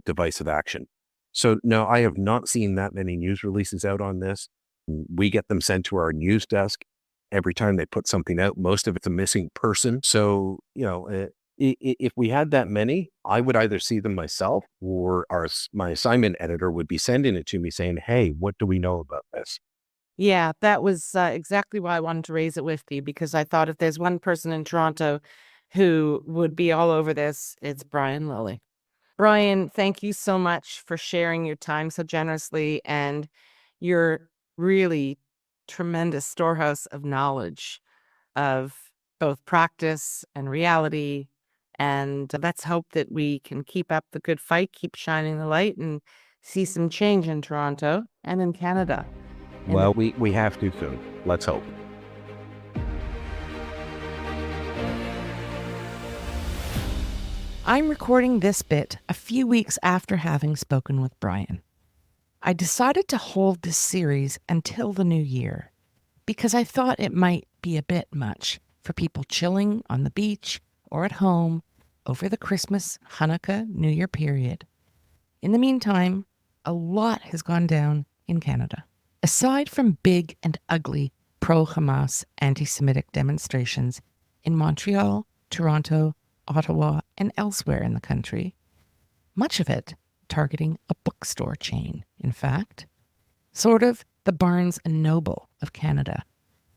divisive action. So, no, I have not seen that many news releases out on this. We get them sent to our news desk every time they put something out. Most of it's a missing person. So, if we had that many, I would either see them myself or my assignment editor would be sending it to me saying, hey, what do we know about this? Yeah, that was exactly why I wanted to raise it with you, because I thought if there's one person in Toronto who would be all over this, it's Brian Lilly. Brian, thank you so much for sharing your time so generously and your really tremendous storehouse of knowledge of both practice and reality. And let's hope that we can keep up the good fight, keep shining the light, and see some change in Toronto and in Canada. Well, we have to soon. Let's hope. I'm recording this bit a few weeks after having spoken with Brian. I decided to hold this series until the new year because I thought it might be a bit much for people chilling on the beach or at home over the Christmas, Hanukkah, New Year period. In the meantime, a lot has gone down in Canada. Aside from big and ugly pro-Hamas anti-Semitic demonstrations in Montreal, Toronto, Ottawa, and elsewhere in the country, much of it targeting a bookstore chain, in fact, sort of the Barnes & Noble of Canada,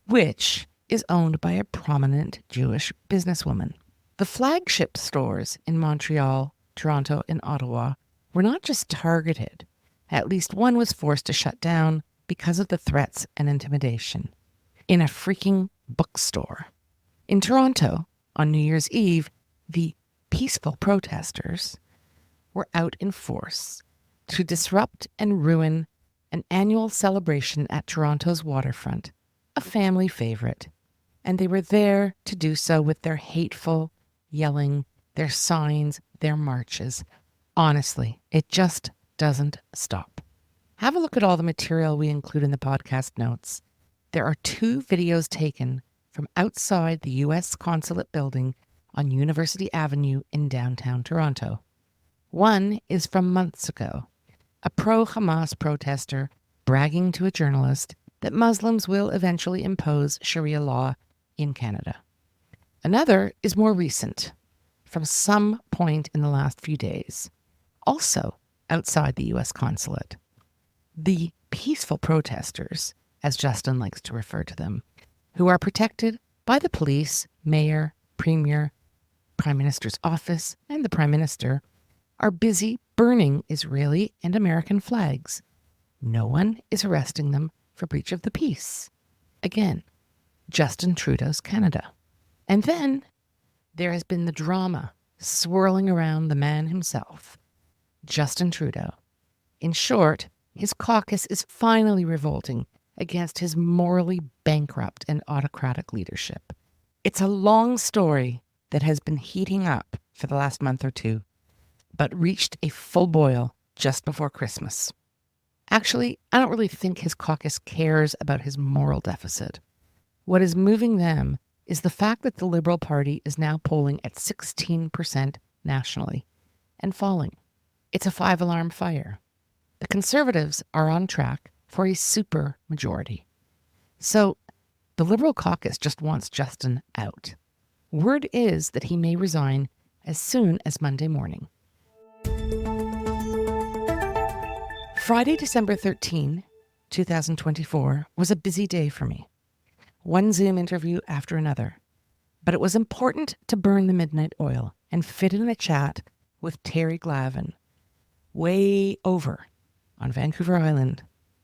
which is owned by a prominent Jewish businesswoman. The flagship stores in Montreal, Toronto, and Ottawa were not just targeted. At least one was forced to shut down because of the threats and intimidation in a freaking bookstore. In Toronto, on New Year's Eve, the peaceful protesters were out in force to disrupt and ruin an annual celebration at Toronto's waterfront, a family favorite. And they were there to do so with their hateful yelling, their signs, their marches. Honestly, it just doesn't stop. Have a look at all the material we include in the podcast notes. There are 2 videos taken from outside the U.S. Consulate building on University Avenue in downtown Toronto. One is from months ago, a pro-Hamas protester bragging to a journalist that Muslims will eventually impose Sharia law in Canada. Another is more recent, from some point in the last few days, also outside the U.S. Consulate. The peaceful protesters, as Justin likes to refer to them, who are protected by the police, mayor, premier, Prime Minister's office, and the Prime Minister, are busy burning Israeli and American flags. No one is arresting them for breach of the peace. Again, Justin Trudeau's Canada. And then there has been the drama swirling around the man himself, Justin Trudeau. In short, his caucus is finally revolting against his morally bankrupt and autocratic leadership. It's a long story that has been heating up for the last month or 2, but reached a full boil just before Christmas. Actually, I don't really think his caucus cares about his moral deficit. What is moving them is the fact that the Liberal Party is now polling at 16% nationally and falling. It's a 5-alarm fire. The Conservatives are on track for a super majority. So the Liberal caucus just wants Justin out. Word is that he may resign as soon as Monday morning. Friday, December 13, 2024, was a busy day for me. One Zoom interview after another. But it was important to burn the midnight oil and fit in a chat with Terry Glavin, way over on Vancouver Island,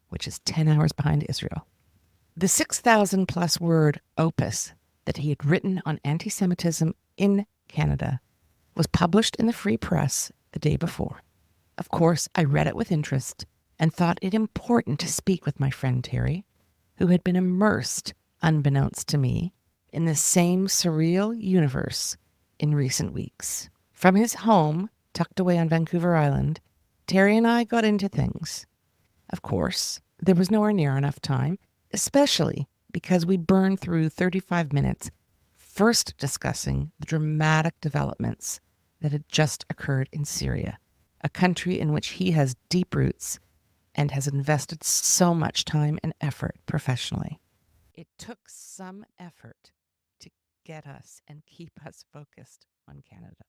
which is 10 hours behind Israel. The 6,000 plus word opus that he had written on anti-Semitism in Canada was published in the Free Press the day before. Of course, I read it with interest and thought it important to speak with my friend Terry, who had been immersed, unbeknownst to me, in the same surreal universe in recent weeks. From his home, tucked away on Vancouver Island, Terry and I got into things. Of course, there was nowhere near enough time, especially because we burned through 35 minutes first discussing the dramatic developments that had just occurred in Syria, a country in which he has deep roots and has invested so much time and effort professionally. It took some effort to get us and keep us focused on Canada.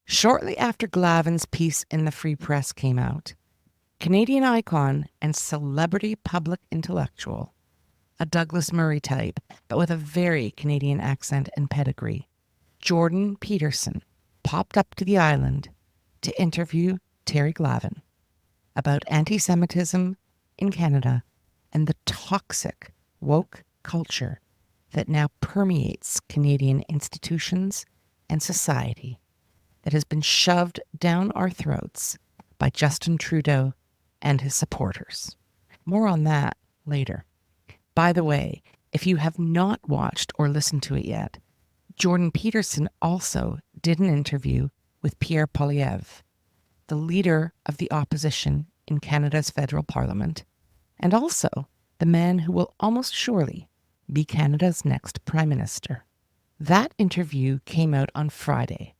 Shortly after Glavin's piece in the Free Press came out, Canadian icon and celebrity public intellectual, a Douglas Murray type, but with a very Canadian accent and pedigree, Jordan Peterson, popped up to the island to interview Terry Glavin about anti-Semitism in Canada and the toxic woke culture that now permeates Canadian institutions and society that has been shoved down our throats by Justin Trudeau and his supporters. More on that later. By the way, if you have not watched or listened to it yet, Jordan Peterson also did an interview with Pierre Poilievre, the leader of the opposition in Canada's federal parliament, and also the man who will almost surely be Canada's next Prime Minister. That interview came out on Friday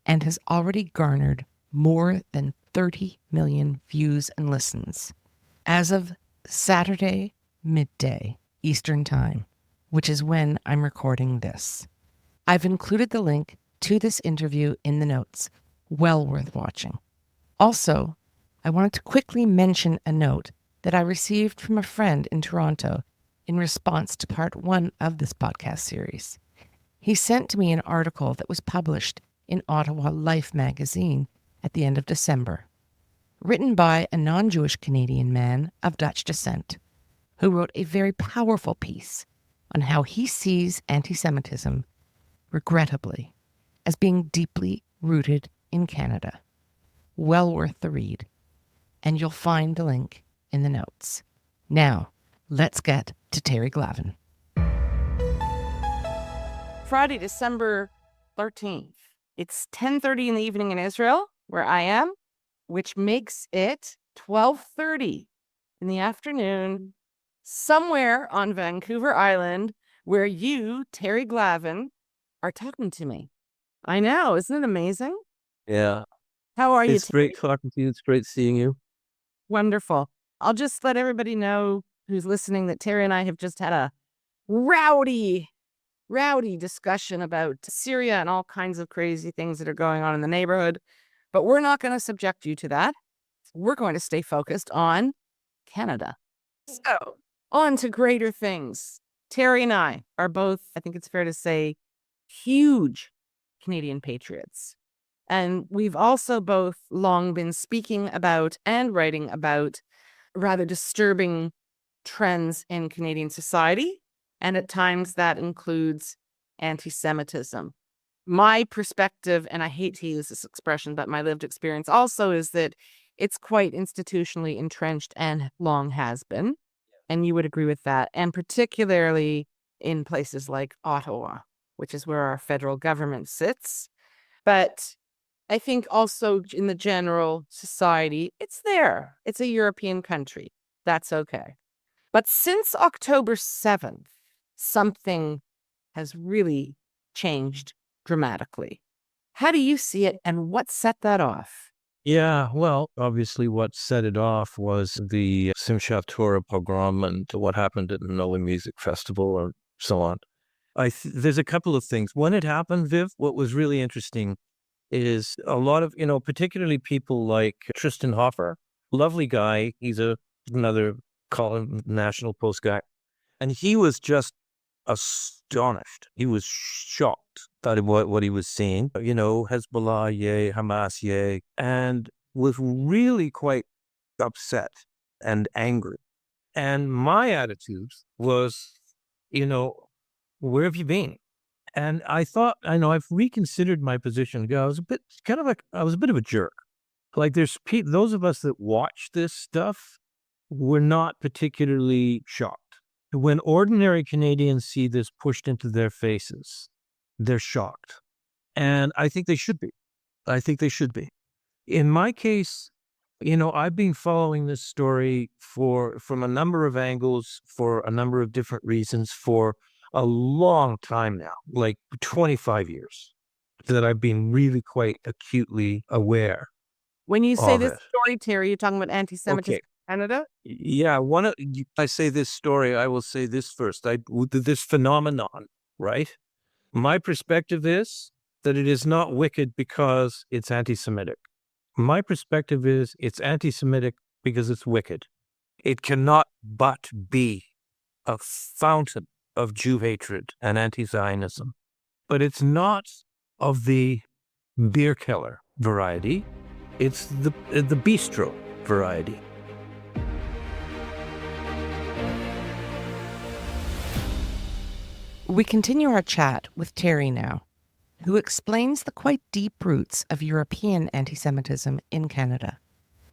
and has already garnered more than 30 million views and listens as of Saturday midday Eastern Time, which is when I'm recording this. I've included the link to this interview in the notes. Well worth watching. Also, I wanted to quickly mention a note that I received from a friend in Toronto in response to part 1 of this podcast series. He sent me an article that was published in Ottawa Life magazine at the end of December, written by a non-Jewish Canadian man of Dutch descent, who wrote a very powerful piece on how he sees anti-Semitism, regrettably, as being deeply rooted in Canada. Well worth the read, and you'll find the link in the notes. Now, let's get to Terry Glavin. Friday, December 13th. It's 10:30 in the evening in Israel, where I am, which makes it 12:30 in the afternoon somewhere on Vancouver Island, where you, Terry Glavin, are talking to me. I know. Isn't it amazing? Yeah. How are you? It's great talking to you. It's great seeing you. Wonderful. I'll just let everybody know who's listening that Terry and I have just had a rowdy discussion about Syria and all kinds of crazy things that are going on in the neighborhood. But we're not going to subject you to that. We're going to stay focused on Canada. So, on to greater things. Terry and I are both, I think it's fair to say, huge Canadian patriots. And we've also both long been speaking about and writing about rather disturbing trends in Canadian society. And at times that includes anti-Semitism. My perspective, and I hate to use this expression, but my lived experience also is that it's quite institutionally entrenched and long has been. And you would agree with that. And particularly in places like Ottawa, which is where our federal government sits. But I think also in the general society, it's there. It's a European country. That's okay. But since October 7th, something has really changed dramatically. How do you see it, and what set that off? Yeah, well, obviously what set it off was the Simchat Torah pogrom and what happened at the Nola Music Festival and so on. There's a couple of things. When it happened, Viv, what was really interesting is a lot of, particularly people like Tristan Hoffer, lovely guy. He's another National Post guy. And he was just astonished. He was shocked at what he was seeing. Hezbollah, yay, Hamas, yay, and was really quite upset and angry. And my attitude was, where have you been? And I thought, I know I've reconsidered my position. I was a bit of a jerk. Like those of us that watch this stuff were not particularly shocked. When ordinary Canadians see this pushed into their faces, they're shocked. And I think they should be. In my case, I've been following this story from a number of angles for a number of different reasons for a long time now, like 25 years, that I've been really quite acutely aware. When you say of this it. story, Terry, you're talking about anti-Semitism Okay. in Canada? Yeah, I say this story, I will say this first. This phenomenon, right? My perspective is that it is not wicked because it's anti-Semitic. My perspective is it's anti-Semitic because it's wicked. It cannot but be a fountain of Jew hatred and anti-Zionism. But it's not of the beer keller variety. It's the bistro variety. We continue our chat with Terry now, who explains the quite deep roots of European anti-Semitism in Canada,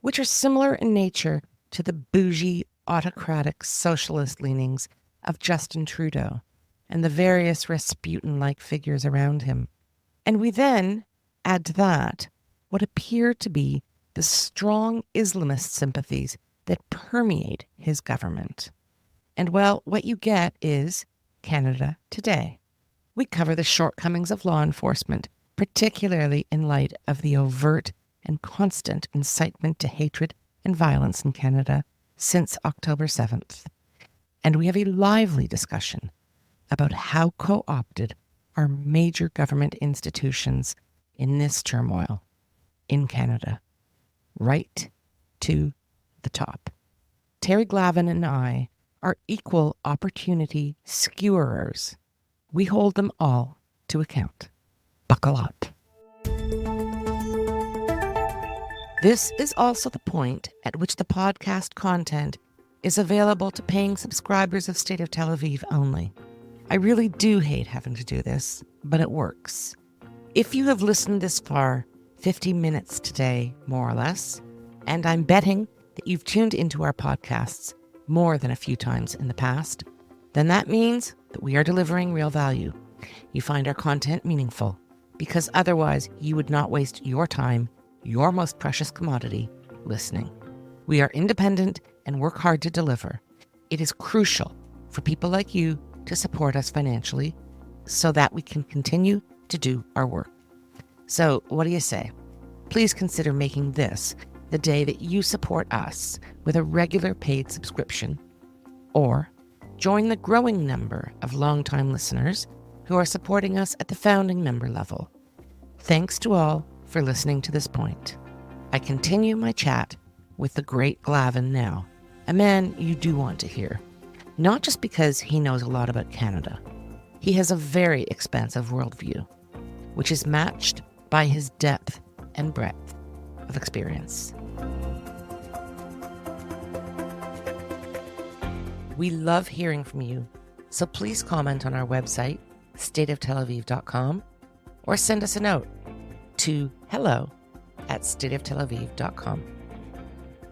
which are similar in nature to the bougie, autocratic, socialist leanings of Justin Trudeau and the various Rasputin-like figures around him. And we then add to that what appear to be the strong Islamist sympathies that permeate his government. And well, what you get is Canada Today. We cover the shortcomings of law enforcement, particularly in light of the overt and constant incitement to hatred and violence in Canada since October 7th. And we have a lively discussion about how co-opted are major government institutions in this turmoil in Canada, right to the top. Terry Glavin and I are equal opportunity skewerers. We hold them all to account. Buckle up. This is also the point at which the podcast content is available to paying subscribers of State of Tel Aviv only. I really do hate having to do this, but it works. If you have listened this far, 50 minutes today, more or less, and I'm betting that you've tuned into our podcasts more than a few times in the past, then that means that we are delivering real value. You find our content meaningful, because otherwise you would not waste your time, your most precious commodity, listening. We are independent and work hard to deliver. It is crucial for people like you to support us financially so that we can continue to do our work. So what do you say? Please consider making this the day that you support us with a regular paid subscription, or join the growing number of longtime listeners who are supporting us at the founding member level. Thanks to all for listening to this point. I continue my chat with the great Glavin now, a man you do want to hear, not just because he knows a lot about Canada. He has a very expansive worldview, which is matched by his depth and breadth of experience. We love hearing from you, so please comment on our website, stateoftelaviv.com, or send us a note to hello@stateoftelaviv.com.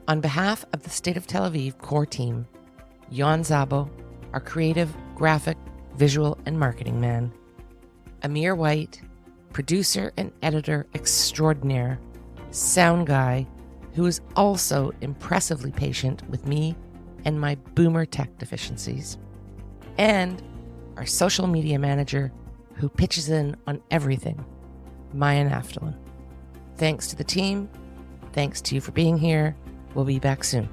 On behalf of the State of Tel Aviv core team, Jan Szabo, our creative, graphic, visual, and marketing man, Amir White, producer and editor extraordinaire, sound guy, who is also impressively patient with me and my boomer tech deficiencies, and our social media manager who pitches in on everything, Maya Naftalin. Thanks to the team. Thanks to you for being here. We'll be back soon.